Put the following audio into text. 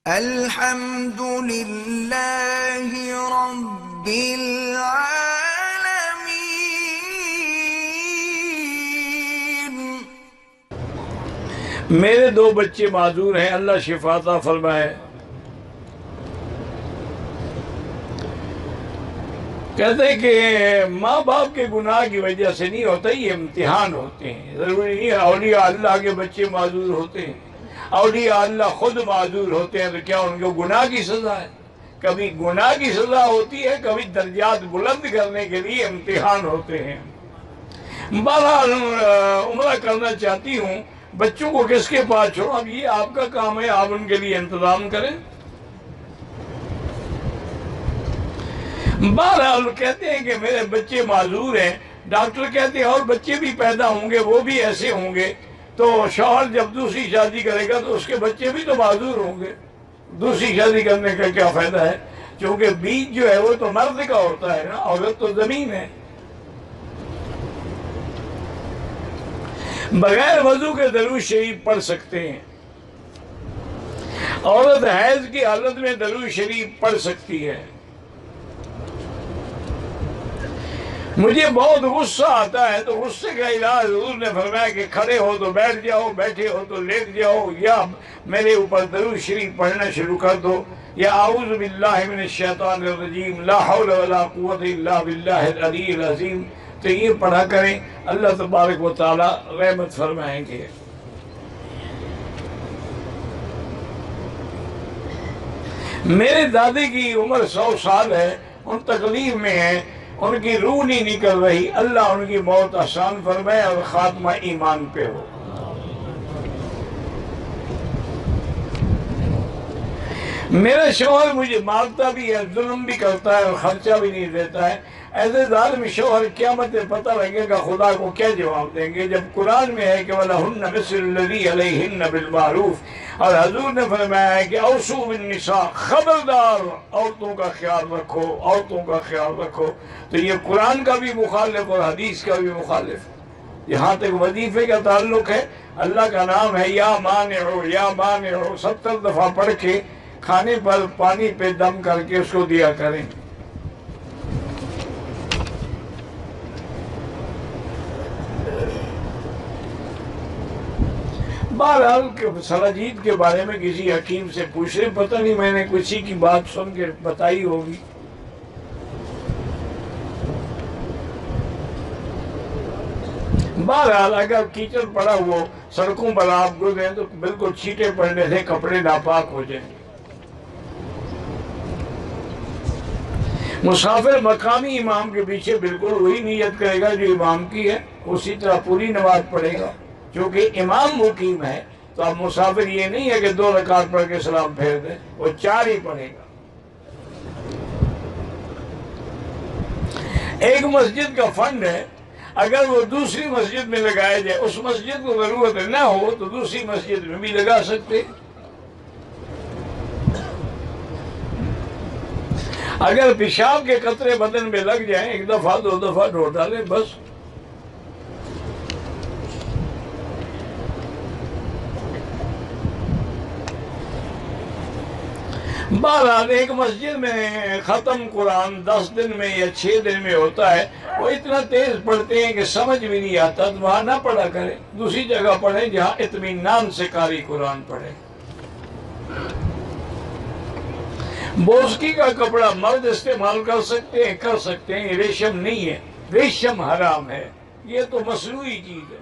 الحمد للہ رب العالمین۔ میرے دو بچے معذور ہیں، اللہ شفا عطا فرمائے۔ کہتے ہیں کہ ماں باپ کے گناہ کی وجہ سے نہیں ہوتا، یہ امتحان ہوتے ہیں۔ ضروری نہیں اولیاء اللہ کے بچے معذور ہوتے ہیں، اولیاء اللہ خود معذور ہوتے ہیں، تو کیا ان کو گناہ کی سزا ہے؟ کبھی گناہ کی سزا ہوتی ہے، کبھی درجات بلند کرنے کے لیے امتحان ہوتے ہیں۔ بہرحال عمرہ کرنا چاہتی ہوں، بچوں کو کس کے پاس چھوڑوں؟ اب یہ آپ کا کام ہے، آپ ان کے لیے انتظام کریں۔ بہرحال کہتے ہیں کہ میرے بچے معذور ہیں، ڈاکٹر کہتے ہیں اور بچے بھی پیدا ہوں گے، وہ بھی ایسے ہوں گے، تو شوہر جب دوسری شادی کرے گا تو اس کے بچے بھی تو معذور ہوں گے۔ دوسری شادی کرنے کا کیا فائدہ ہے؟ کیونکہ بیج جو ہے وہ تو مرد کا ہوتا ہے نا، عورت تو زمین ہے۔ بغیر وضو کے درود شریف پڑھ سکتے ہیں، عورت حیض کی حالت میں درود شریف پڑھ سکتی ہے۔ مجھے بہت غصہ آتا ہے تو غصے کا علاج حضور نے فرمایا کہ کھڑے ہو تو بیٹھ جاؤ، بیٹھے ہو تو لیٹ جاؤ، یا میرے اوپر درود شریف پڑھنا شروع کر دو، یا اعوذ باللہ من الشیطان الرجیم لا حول ولا قوت الا باللہ العلی العظیم، تو یہ پڑھا کریں، اللہ تبارک و تعالی رحمت فرمائیں گے۔ میرے دادی کی عمر 100 سال ہے، ان تکلیف میں ہیں، ان کی روح نہیں نکل رہی، اللہ ان کی موت آسان فرمائے اور خاتمہ ایمان پہ ہو۔ میرا شوہر مجھے مارتا بھی ہے، ظلم بھی کرتا ہے اور خرچہ بھی نہیں دیتا ہے۔ ایسے ظالم شوہر قیامت میں پتہ لگے گا خدا کو کیا جواب دیں گے، جب قرآن میں ہے کہ وَلَهُنَّ مِثْلُ الَّذِي عَلَيْهِنَّ بِالْمَعْرُوفِ، اور حضور نے فرمایا ہے کہ اوصوا بالنساء، خبردار عورتوں کا خیال رکھو، عورتوں کا خیال رکھو۔ تو یہ قرآن کا بھی مخالف اور حدیث کا بھی مخالف۔ یہاں تک وظیفے کا تعلق ہے، اللہ کا نام ہے یا مانع یا مانع، 70 دفعہ پڑھ کے کھانے پر پانی پہ دم کر کے اس کو دیا کریں۔ بہرحال سلاجید کے بارے میں کسی حکیم سے پوچھ رہے، پتہ نہیں میں نے کسی کی بات سن کے بتائی ہوگی۔ بہرحال اگر کیچڑ پڑا ہوا سڑکوں پر آپ گزریں تو بالکل چھینٹے پڑنے سے کپڑے ناپاک ہو جائیں۔ مسافر مقامی امام کے پیچھے بالکل وہی نیت کرے گا جو امام کی ہے، اسی طرح پوری نماز پڑھے گا، کیونکہ امام مقیم ہے۔ تو اب مسافر یہ نہیں ہے کہ 2 رکعت پڑھ کے سلام پھیر دے، وہ 4 ہی پڑھے گا۔ ایک مسجد کا فنڈ ہے، اگر وہ دوسری مسجد میں لگایا جائے، اس مسجد کو ضرورت نہ ہو تو دوسری مسجد میں بھی لگا سکتے۔ اگر پیشاب کے قطرے بدن میں لگ جائیں، 1 دفعہ 2 دفعہ ڈھو ڈالیں بس۔ بہرحال ایک مسجد میں ختم قرآن 10 دن میں یا 6 دن میں ہوتا ہے، وہ اتنا تیز پڑھتے ہیں کہ سمجھ بھی نہیں آتا، تو وہاں نہ پڑھا کریں، دوسری جگہ پڑھیں جہاں اطمینان سے قاری قرآن پڑھیں۔ بوسکی کا کپڑا مرد استعمال کر سکتے ہیں، یہ ریشم نہیں ہے، ریشم حرام ہے، یہ تو مصنوعی چیز ہے۔